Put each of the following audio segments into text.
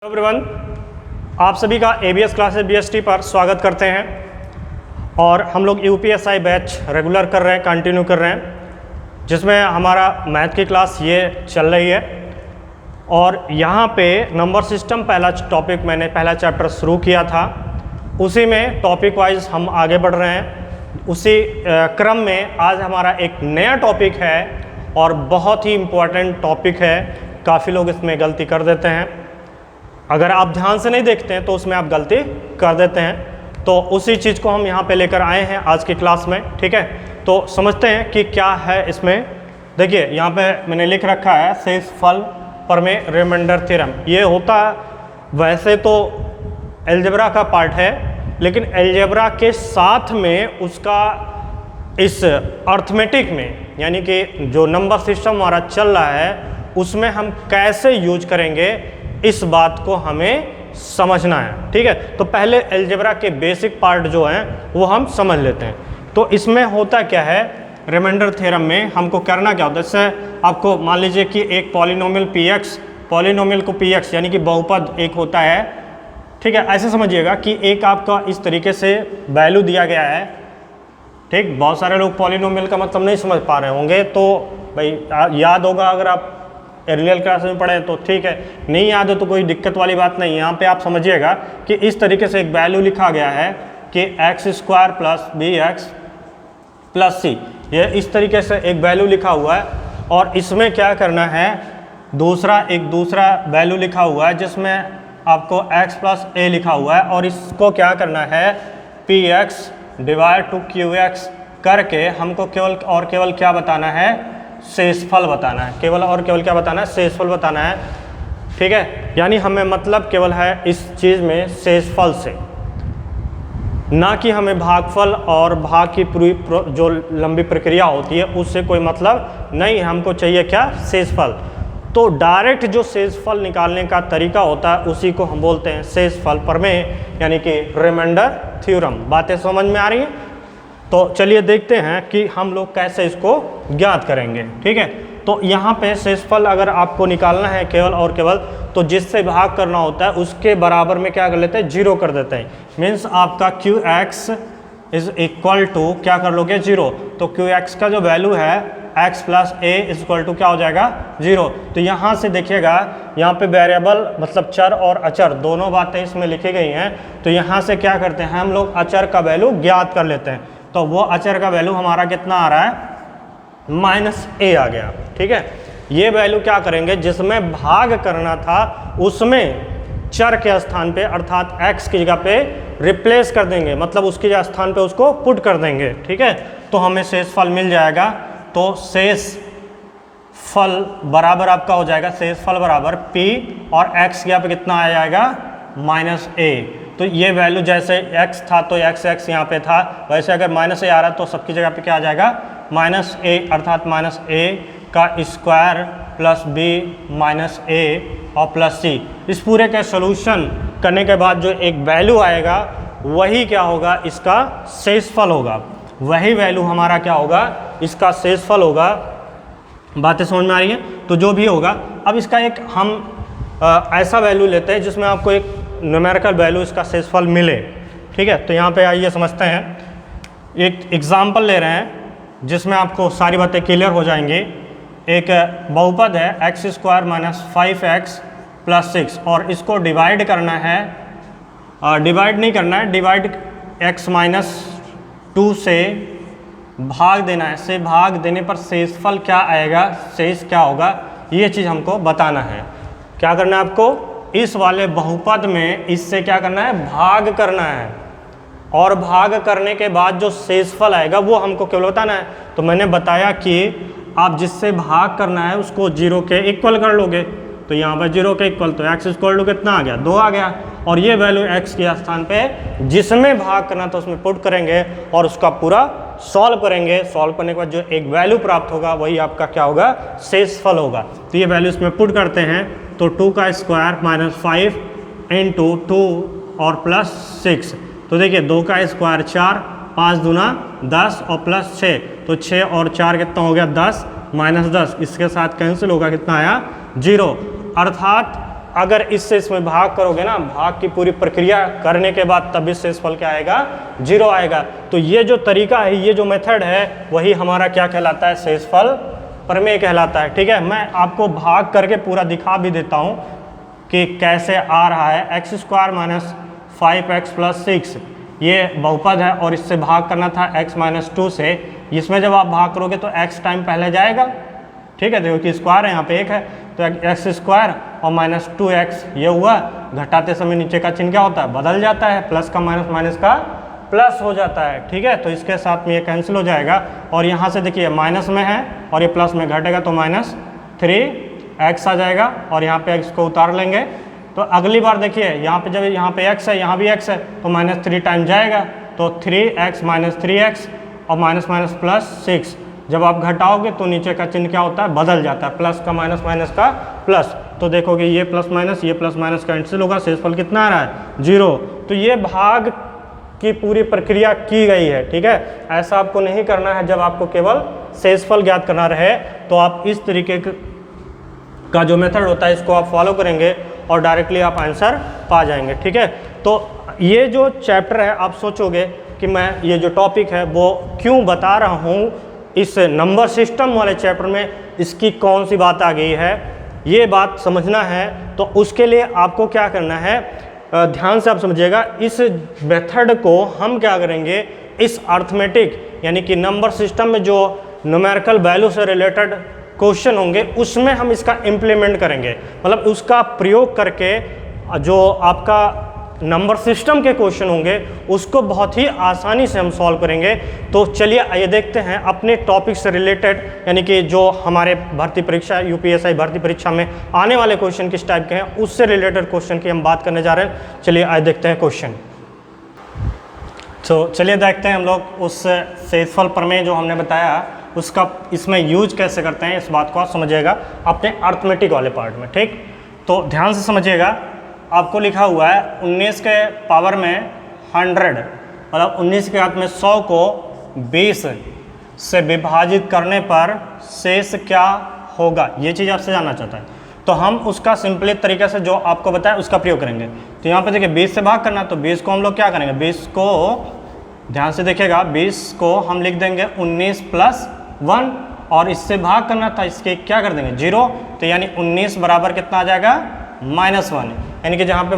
Everyone, आप सभी का ABS क्लासेस BST पर स्वागत करते हैं। और हम लोग UPSI बैच रेगुलर कर रहे हैं, कंटिन्यू कर रहे हैं, जिसमें हमारा मैथ की क्लास ये चल रही है। और यहाँ पे नंबर सिस्टम पहला टॉपिक मैंने पहला चैप्टर शुरू किया था, उसी में टॉपिक वाइज हम आगे बढ़ रहे हैं। उसी क्रम में आज हमारा एक नया टॉपिक है और बहुत ही इम्पोर्टेंट टॉपिक है। काफ़ी लोग इसमें गलती कर देते हैं, अगर आप ध्यान से नहीं देखते हैं तो उसमें आप गलती कर देते हैं। तो उसी चीज़ को हम यहाँ पे लेकर आए हैं आज की क्लास में, ठीक है। तो समझते हैं कि क्या है इसमें। देखिए यहाँ पे मैंने लिख रखा है शेषफल प्रमेय रिमाइंडर थ्योरम। ये होता वैसे तो अलजेब्रा का पार्ट है, लेकिन अलजेब्रा के साथ में उसका इस अर्थमेटिक में, यानी कि जो नंबर सिस्टम हमारा चल रहा है उसमें हम कैसे यूज करेंगे, इस बात को हमें समझना है, ठीक है। तो पहले अलजेब्रा के बेसिक पार्ट जो हैं वो हम समझ लेते हैं। तो इसमें होता क्या है, रिमाइंडर थ्योरम में हमको करना क्या होता है। जैसे आपको मान लीजिए कि एक पॉलिनोमियल px, पॉलिनोमियल को px यानी कि बहुपद एक होता है, ठीक है। ऐसे समझिएगा कि एक आपका इस तरीके से वैल्यू दिया गया है, ठीक। बहुत सारे लोग पॉलिनोमियल का मतलब नहीं समझ पा रहे होंगे, तो भाई याद होगा, अगर आप रियल क्लास में पढ़े तो ठीक है, नहीं याद है तो कोई दिक्कत वाली बात नहीं। यहाँ पे आप समझिएगा कि इस तरीके से एक वैल्यू लिखा गया है कि x² + bx + c, ये इस तरीके से एक वैल्यू लिखा हुआ है। और इसमें क्या करना है, एक दूसरा वैल्यू लिखा हुआ है जिसमें आपको x + a लिखा हुआ है, और इसको क्या करना है, px / qx करके हमको केवल और केवल क्या बताना है, शेषफल बताना है। केवल और केवल क्या बताना है, शेषफल बताना है, ठीक है। यानी हमें मतलब केवल है इस चीज़ में शेषफल से, ना कि हमें भागफल और भाग की पूरी जो लंबी प्रक्रिया होती है उससे कोई मतलब नहीं। हमको चाहिए क्या, शेषफल। तो डायरेक्ट जो शेषफल निकालने का तरीका होता है उसी को हम बोलते हैं शेषफल प्रमेय, यानी कि रिमाइंडर थ्योरम। बातें समझ में आ रही हैं? तो चलिए देखते हैं कि हम लोग कैसे इसको ज्ञात करेंगे, ठीक है। तो यहाँ पे शेषफल अगर आपको निकालना है केवल और केवल, तो जिससे भाग करना होता है उसके बराबर में क्या कर लेते हैं, 0 कर देते हैं। मीन्स आपका qx = क्या कर लोगे, 0। तो qx का जो वैल्यू है x + a = क्या हो जाएगा, 0। तो यहाँ से देखिएगा, यहाँ पे वेरिएबल मतलब चर और अचर दोनों बातें इसमें लिखी गई हैं। तो यहाँ से क्या करते हैं, हम लोग अचर का वैल्यू ज्ञात कर लेते हैं। तो वो अचर का वैल्यू हमारा कितना आ रहा है, -a आ गया, ठीक है। ये वैल्यू क्या करेंगे, जिसमें भाग करना था उसमें चर के स्थान पे अर्थात x की जगह पे रिप्लेस कर देंगे, मतलब उसके स्थान पे उसको पुट कर देंगे, ठीक है। तो हमें शेषफल मिल जाएगा। तो शेषफल बराबर आपका हो जाएगा, शेषफल बराबर p और x की जगह पे कितना आ जाएगा, -a। तो ये वैल्यू जैसे x था तो x यहाँ पे था, वैसे अगर -a आ रहा है तो सबकी जगह पे क्या आ जाएगा, -a, अर्थात -a का स्क्वायर + b -a और +c। इस पूरे का सॉल्यूशन करने के बाद जो एक वैल्यू आएगा वही क्या होगा, इसका शेषफल होगा। वही वैल्यू हमारा क्या होगा, इसका शेषफल होगा। बातें समझ में आ रही हैं? तो जो भी होगा, अब इसका एक हम ऐसा वैल्यू लेते हैं जिसमें आपको एक न्यूमेरिकल वैल्यू इसका शेषफल मिले, ठीक है। तो यहाँ पे आइए समझते हैं, एक एग्जाम्पल ले रहे हैं जिसमें आपको सारी बातें क्लियर हो जाएंगी। एक बहुपद है x² - 5x + 6, और इसको डिवाइड करना है, डिवाइड नहीं करना है, डिवाइड x - 2 से भाग देना है। से भाग देने पर शेषफल क्या आएगा, शेष क्या होगा, ये चीज़ हमको बताना है। क्या करना है आपको, इस वाले बहुपद में इससे क्या करना है, भाग करना है, और भाग करने के बाद जो शेषफल आएगा वो हमको केवल बताना है। तो मैंने बताया कि आप जिससे भाग करना है उसको 0 के इक्वल कर लोगे। तो यहाँ पर 0 के इक्वल, तो x = कितना आ गया, 2 आ गया। और ये वैल्यू x के स्थान पे जिसमें भाग करना था उसमें पुट करेंगे और उसका पूरा सॉल्व करेंगे। सॉल्व करने के बाद जो एक वैल्यू प्राप्त होगा वही आपका क्या होगा, शेषफल होगा। तो ये वैल्यू इसमें पुट करते हैं, तो 2 का स्क्वायर -5 × 2 और +6। तो देखिए 2 का स्क्वायर 4, 5 दूना 10 और +6, तो 6 और 4 कितना हो गया, 10 -10, इसके साथ कैंसिल होगा, कितना आया, 0। अर्थात अगर इससे इसमें भाग करोगे ना, भाग की पूरी प्रक्रिया करने के बाद तब इस शेषफल क्या आएगा, 0 आएगा। तो ये जो तरीका है, ये जो मेथड है, वही हमारा क्या कहलाता है, शेषफल प्रमेय कहलाता है। ठीक है, मैं आपको भाग करके पूरा दिखा भी देता हूँ कि कैसे आ रहा है। X square minus 5x plus 6 ये बहुपद है और इससे भाग करना था x माइनस 2 से। इसमें जब आप भाग करोगे तो x टाइम पहले जाएगा। ठीक है, देखो कि स्क्वायर है, यहाँ पे 1 है तो एक्स स्क्वायर और माइनस 2x ये हुआ। घटाते समय नीचे का चिन्ह क्या होता है, बदल जाता है, प्लस का माइनस, माइनस का प्लस हो जाता है। ठीक है, तो इसके साथ में ये कैंसिल हो जाएगा और यहाँ से देखिए माइनस में है और ये प्लस में घटेगा तो माइनस 3x आ जाएगा और यहाँ पे x को उतार लेंगे। तो अगली बार देखिए यहाँ पे जब यहाँ पे x है, यहाँ भी x है तो माइनस 3 टाइम जाएगा तो 3x माइनस 3x और माइनस माइनस प्लस 6। जब आप घटाओगे तो नीचे का चिन्ह क्या होता है, बदल जाता है, प्लस का माइनस, माइनस का प्लस। तो देखोगे ये प्लस माइनस, ये प्लस माइनस कैंसिल होगा, शेषफल कितना आ रहा है, 0। तो ये भाग की पूरी प्रक्रिया की गई है। ठीक है, ऐसा आपको नहीं करना है। जब आपको केवल शेषफल ज्ञात करना रहे तो आप इस तरीके का जो मेथड होता है इसको आप फॉलो करेंगे और डायरेक्टली आप आंसर पा जाएंगे। ठीक है, तो ये जो चैप्टर है आप सोचोगे कि मैं ये जो टॉपिक है वो क्यों बता रहा हूँ, इस नंबर सिस्टम वाले चैप्टर में इसकी कौन सी बात आ गई है, ये बात समझना है। तो उसके लिए आपको क्या करना है, ध्यान से आप समझिएगा। इस मेथड को हम क्या करेंगे, इस अर्थमेटिक यानी कि नंबर सिस्टम में जो न्यूमेरिकल वैल्यू से रिलेटेड क्वेश्चन होंगे उसमें हम इसका इम्प्लीमेंट करेंगे। मतलब उसका प्रयोग करके जो आपका नंबर सिस्टम के क्वेश्चन होंगे उसको बहुत ही आसानी से हम सॉल्व करेंगे। तो चलिए आइए देखते हैं अपने टॉपिक से रिलेटेड, यानी कि जो हमारे भर्ती परीक्षा, यूपीएसआई भर्ती परीक्षा में आने वाले क्वेश्चन किस टाइप के हैं उससे रिलेटेड क्वेश्चन की हम बात करने जा रहे हैं। चलिए आइए देखते हैं क्वेश्चन। तो चलिए देखते हैं हम लोग उस शेषफल प्रमेय जो हमने बताया उसका इसमें यूज कैसे करते हैं, इस बात को आप समझिएगा अपने अर्थमेटिक वाले पार्ट में। ठीक, तो ध्यान से समझिएगा। आपको लिखा हुआ है 19 के पावर में 100, मतलब 19 के घात में 100 को 20 से विभाजित करने पर शेष क्या होगा, ये चीज़ आपसे जानना चाहता है। तो हम उसका सिंपली तरीके से जो आपको बताया उसका प्रयोग करेंगे। तो यहाँ पे देखिए 20 से भाग करना, तो 20 को हम लोग क्या करेंगे, 20 को ध्यान से देखिएगा, 20 को हम लिख देंगे 19 प्लस 1 और इससे भाग करना था, इसके क्या कर देंगे 0। तो यानी 19 बराबर कितना आ जाएगा, -1। यानी कि जहाँ पे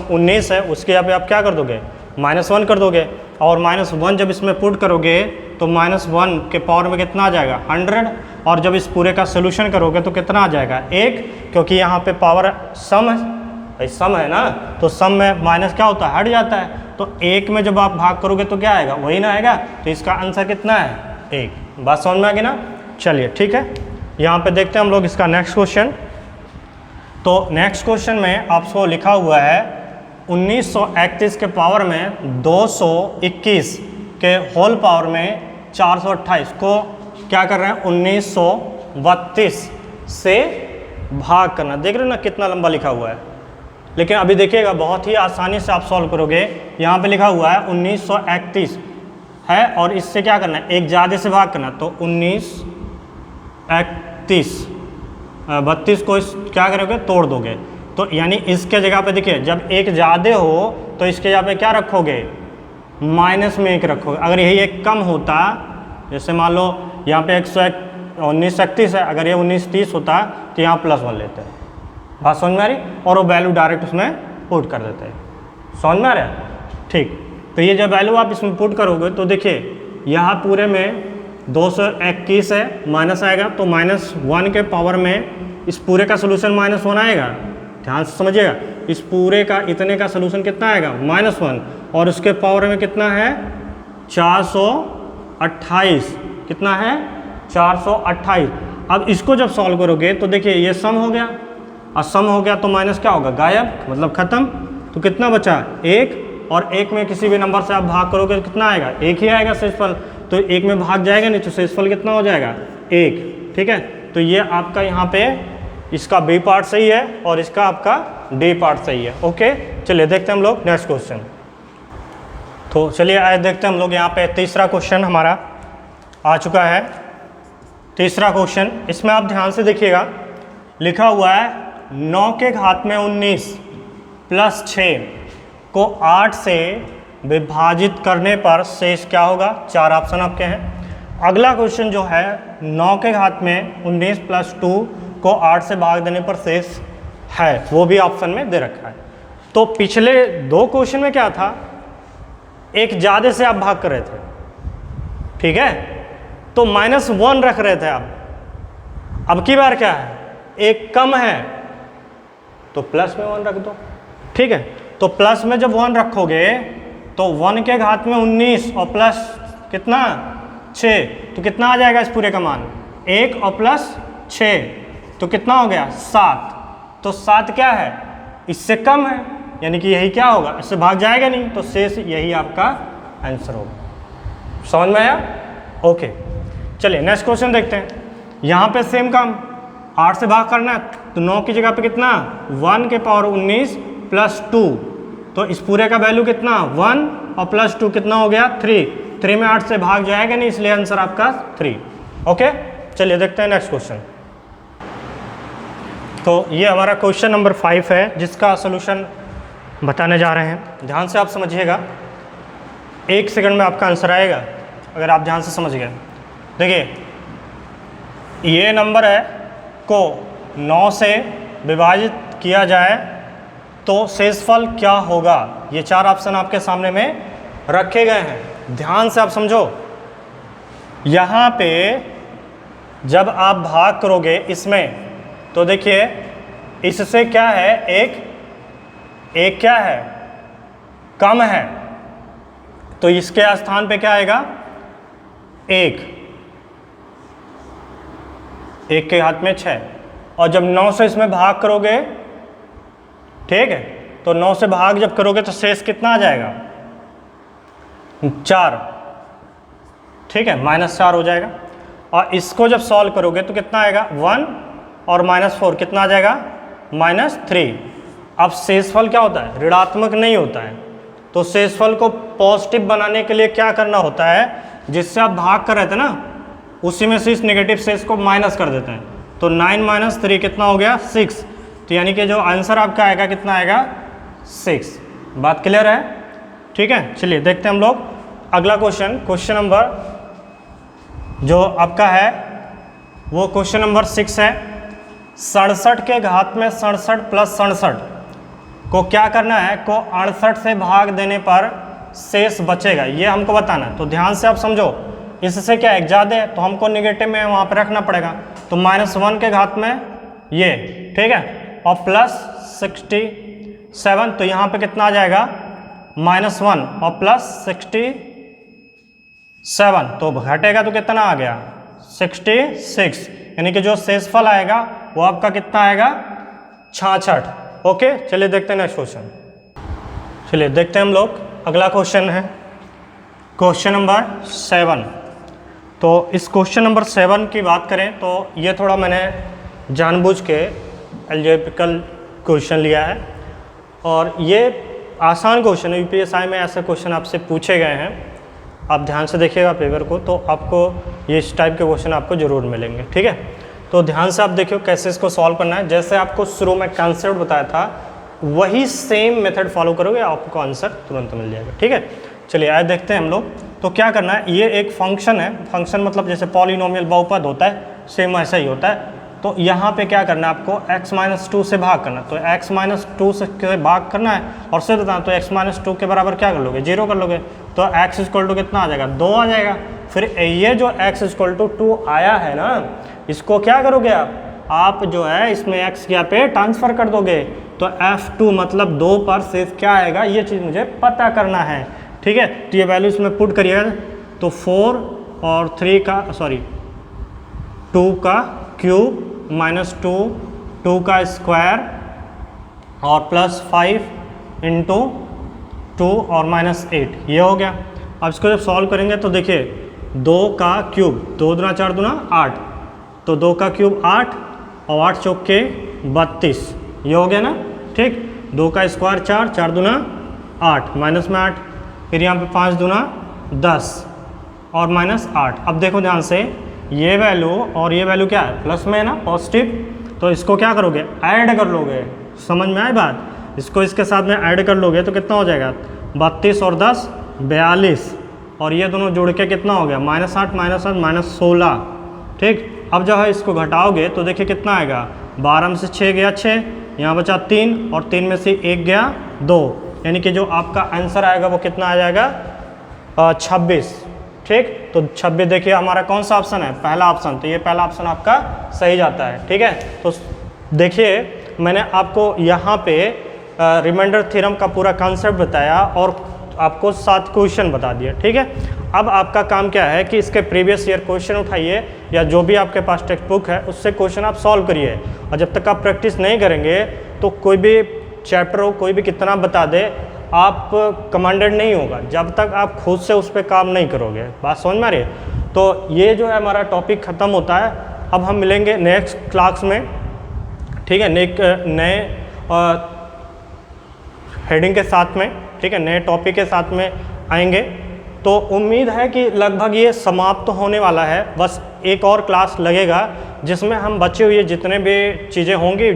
19 है उसके यहाँ पे आप क्या कर दोगे, -1 कर दोगे। और -1 जब इसमें पुट करोगे तो -1 के पावर में कितना आ जाएगा 100। और जब इस पूरे का सोल्यूशन करोगे तो कितना आ जाएगा 1, क्योंकि यहाँ पे पावर सम है, सम है ना, तो सम में माइनस क्या होता है, हट जाता है। तो 1 में जब आप भाग करोगे तो क्या आएगा, वही ना आएगा। तो इसका आंसर कितना है, 1। बात समझ में आ गई ना। चलिए ठीक है, यहाँ पे देखते हैं हम लोग इसका नेक्स्ट क्वेश्चन। तो नेक्स्ट क्वेश्चन में आपको लिखा हुआ है 1931 के पावर में 221 के होल पावर में 428 को क्या कर रहे हैं, 1932 से भाग करना। देख रहे हो ना कितना लंबा लिखा हुआ है, लेकिन अभी देखिएगा बहुत ही आसानी से आप सॉल्व करोगे। यहाँ पे लिखा हुआ है 1931 है और इससे क्या करना है, एक ज़्यादा से भाग करना। तो 32 को इस क्या करोगे, तोड़ दोगे। तो यानी इसके जगह पे देखिए जब एक ज़्यादा हो तो इसके जगह पे क्या रखोगे, माइनस में 1 रखोगे। अगर यही एक कम होता, जैसे मान लो यहाँ पे 1931 है, अगर ये 1930 होता तो यहाँ +1 लेते हैं। बात समझ में आ रही, और वो वैल्यू डायरेक्ट उसमें पुट कर देते हैं। समझ में आ रहा है, ठीक। तो ये जब वैल्यू आप इसमें पुट करोगे तो देखिए यहाँ पूरे में 221 है, माइनस आएगा तो -1 के पावर में इस पूरे का सोल्यूशन -1 आएगा। ध्यान से समझिएगा, इस पूरे का इतने का सोल्यूशन कितना आएगा, -1, और उसके पावर में कितना है 428। कितना है 428। अब इसको जब सॉल्व करोगे तो देखिए ये सम हो गया, और सम हो गया तो माइनस क्या होगा, गायब, मतलब ख़त्म। तो कितना बचा 1, और 1 में किसी भी नंबर से आप भाग करोगे तो कितना आएगा, 1 ही आएगा शेषफल। तो 1 में भाग जाएगा नहीं तो शेषफल कितना हो जाएगा, 1। ठीक है, तो ये आपका यहाँ पे इसका बी पार्ट सही है और इसका आपका डी पार्ट सही है। ओके, चलिए देखते हैं हम लोग नेक्स्ट क्वेश्चन। तो चलिए आज देखते हैं हम लोग यहाँ पे तीसरा क्वेश्चन हमारा आ चुका है। तीसरा क्वेश्चन, इसमें आप ध्यान से देखिएगा, लिखा हुआ है 9 के घात में 19 प्लस 6 को 8 से विभाजित करने पर शेष क्या होगा? 4 ऑप्शन आपके हैं। अगला क्वेश्चन जो है 9 के घात में 19 प्लस 2 को 8 से भाग देने पर शेष है, वो भी ऑप्शन में दे रखा है। तो पिछले 2 क्वेश्चन में क्या था, एक ज़्यादा से आप भाग कर रहे थे, ठीक है, तो -1 रख रहे थे आप। अब की बार क्या है, एक कम है तो प्लस में 1 रख दो, ठीक है। तो प्लस में जब 1 रखोगे तो 1 के घात में 19 और प्लस कितना 6, तो कितना आ जाएगा इस पूरे का मान? 1 और प्लस 6 तो कितना हो गया? 7। तो 7 क्या है? इससे कम है, यानी कि यही क्या होगा, इससे भाग जाएगा नहीं, तो शेष यही आपका आंसर होगा। समझ में आया? ओके, चलिए नेक्स्ट क्वेश्चन देखते हैं। यहाँ पे सेम काम, 8 से भाग करना है, तो 9 की जगह पे कितना 1 के पावर 19 प्लस 2, तो इस पूरे का वैल्यू कितना 1 और प्लस 2 कितना हो गया 3 में 8 से भाग जाएगा नहीं, इसलिए आंसर आपका 3। ओके, चलिए देखते हैं नेक्स्ट क्वेश्चन। तो ये हमारा क्वेश्चन नंबर 5 है, जिसका सोल्यूशन बताने जा रहे हैं। ध्यान से आप समझिएगा, 1 सेकंड में आपका आंसर आएगा अगर आप ध्यान से समझ गए। देखिए, ये नंबर है को 9 से विभाजित किया जाए तो शेषफल क्या होगा? ये 4 ऑप्शन आपके सामने में रखे गए हैं, ध्यान से आप समझो। यहाँ पे जब आप भाग करोगे इसमें, तो देखिए इससे क्या है, एक क्या है, कम है, तो इसके स्थान पे क्या आएगा 1 के हाथ में 6, और जब 9 से इसमें भाग करोगे, ठीक है, तो 9 से भाग जब करोगे तो शेष कितना आ जाएगा 4, ठीक है, -4 हो जाएगा। और इसको जब सॉल्व करोगे तो कितना आएगा 1 और -4 कितना आ जाएगा -3। अब शेषफल क्या होता है, ऋणात्मक नहीं होता है, तो शेषफल को पॉजिटिव बनाने के लिए क्या करना होता है, जिससे आप भाग कर रहे थे ना उसी में से इस नेगेटिव शेष को माइनस कर देते हैं, तो 9 - 3 कितना हो गया 6, तो यानी कि जो आंसर आपका आएगा कितना आएगा 6। बात क्लियर है? ठीक है, चलिए देखते हैं हम लोग अगला क्वेश्चन नंबर जो आपका है वो क्वेश्चन नंबर 6 है। 67 के घात में 67 प्लस 67 को क्या करना है, को 68 से भाग देने पर शेष बचेगा, ये हमको बताना है। तो ध्यान से आप समझो, इससे क्या है ज़्यादा है तो हमको नेगेटिव में वहाँ पर रखना पड़ेगा, तो -1 के घात में ये, ठीक है, और प्लस 67, तो यहाँ पे कितना आ जाएगा -1 और प्लस 67, तो घटेगा तो कितना आ गया 66, यानी कि जो शेषफल आएगा वो आपका कितना आएगा 66। ओके, चलिए देखते हैं नेक्स्ट क्वेश्चन। चलिए देखते हैं हम लोग अगला क्वेश्चन है क्वेश्चन नंबर 7। तो इस क्वेश्चन नंबर 7 की बात करें तो ये थोड़ा मैंने जानबूझ के अलजेब्रिकल क्वेश्चन लिया है, और ये आसान क्वेश्चन है, यूपीएसआई में ऐसे क्वेश्चन आपसे पूछे गए हैं। आप ध्यान से देखिएगा पेपर को, तो आपको ये इस टाइप के क्वेश्चन आपको ज़रूर मिलेंगे, ठीक है। तो ध्यान से आप देखिए कैसे इसको सॉल्व करना है। जैसे आपको शुरू में कंसेप्ट बताया था वही सेम मेथड फॉलो करोगे, आपको आंसर तुरंत मिल जाएगा, ठीक है। चलिए आइए देखते हैं हम लोग। तो क्या करना है, ये एक फंक्शन है, फंक्शन मतलब जैसे पॉलिनोमियल बहुपद होता है, सेम ऐसा ही होता है। तो यहाँ पे क्या करना है, आपको x-2 से भाग करना है, तो x-2 से भाग करना है, और से बताना तो x-2 के बराबर क्या कर लोगे 0 कर लोगे, तो x = कितना आ जाएगा 2 आ जाएगा। फिर ये जो x = 2 आया है ना, इसको क्या करोगे आप जो है इसमें x क्या पे ट्रांसफ़र कर दोगे, तो f2 मतलब 2 पर शेष क्या आएगा, ये चीज़ मुझे पता करना है, ठीक है। तो ये वैल्यू इसमें पुट करिएगा, तो 4 और 2 का क्यूब -2 2 का स्क्वायर और +5 × 2 और -8, ये हो गया। अब इसको जब सॉल्व करेंगे तो देखिए 2 का क्यूब 2 दूना 4 दूना 8, तो 2 का क्यूब 8 और 8 चौक के 32, ये हो गया ना, ठीक। 2 का स्क्वायर 4 4 दूना 8 माइनस में 8, फिर यहाँ पे 5 दूना 10 और -8। अब देखो ध्यान से, ये वैल्यू और ये वैल्यू क्या है प्लस में है ना, पॉजिटिव, तो इसको क्या करोगे, ऐड कर लोगे। समझ में आई बात? इसको इसके साथ में ऐड कर लोगे तो कितना हो जाएगा, 32 और 10 42, और ये दोनों जुड़ के कितना हो गया, -8 -16। ठीक, अब जो है इसको घटाओगे तो देखिए कितना आएगा, 12 में से 6 गया 6, यहाँ बचा 3 और 3 में से 1 गया 2, यानी कि जो आपका आंसर आएगा वो कितना आ जाएगा, 26। ठीक, तो 26 देखिए हमारा कौन सा ऑप्शन है, पहला ऑप्शन। तो ये पहला ऑप्शन आपका सही जाता है। ठीक है, तो देखिए मैंने आपको यहाँ पे रिमाइंडर थ्योरम का पूरा कॉन्सेप्ट बताया और आपको 7 क्वेश्चन बता दिए। ठीक है, अब आपका काम क्या है कि इसके प्रीवियस ईयर क्वेश्चन उठाइए या जो भी आपके पास टेक्स्ट बुक है उससे क्वेश्चन आप सॉल्व करिए। और जब तक आप प्रैक्टिस नहीं करेंगे तो कोई भी चैप्टर हो, कोई भी कितना बता दे, आप कमांडेड नहीं होगा जब तक आप खुद से उस पर काम नहीं करोगे। बात समझ में आ रही है? तो ये जो है हमारा टॉपिक ख़त्म होता है। अब हम मिलेंगे नेक्स्ट क्लास में। ठीक है, नए हेडिंग के साथ में, ठीक है, नए टॉपिक के साथ में आएंगे। तो उम्मीद है कि लगभग ये समाप्त होने वाला है, बस एक और क्लास लगेगा जिसमें हम बचे हुए जितने भी चीज़ें होंगी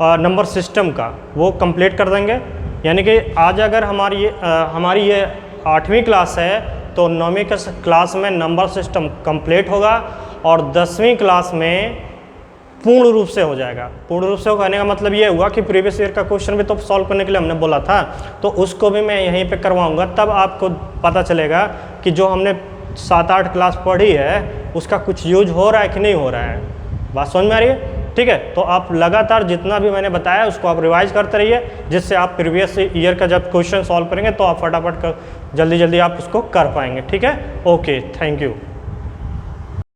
नंबर सिस्टम का वो कंप्लीट कर देंगे। यानी कि आज अगर हमारी ये 8वीं क्लास है तो 9वीं क्लास में नंबर सिस्टम कंप्लीट होगा और 10वीं क्लास में पूर्ण रूप से हो जाएगा। पूर्ण रूप से कहने का मतलब ये हुआ कि प्रीवियस ईयर का क्वेश्चन भी तो सॉल्व करने के लिए हमने बोला था, तो उसको भी मैं यहीं पे करवाऊंगा। तब आपको पता चलेगा कि जो हमने 7-8 क्लास पढ़ी है उसका कुछ यूज हो रहा है कि नहीं हो रहा है। बात समझ में आ रही है? ठीक है, तो आप लगातार जितना भी मैंने बताया उसको आप रिवाइज करते रहिए, जिससे आप प्रीवियस ईयर का जब क्वेश्चन सॉल्व करेंगे तो आप फटाफट जल्दी आप उसको कर पाएंगे। ठीक है, ओके, थैंक यू।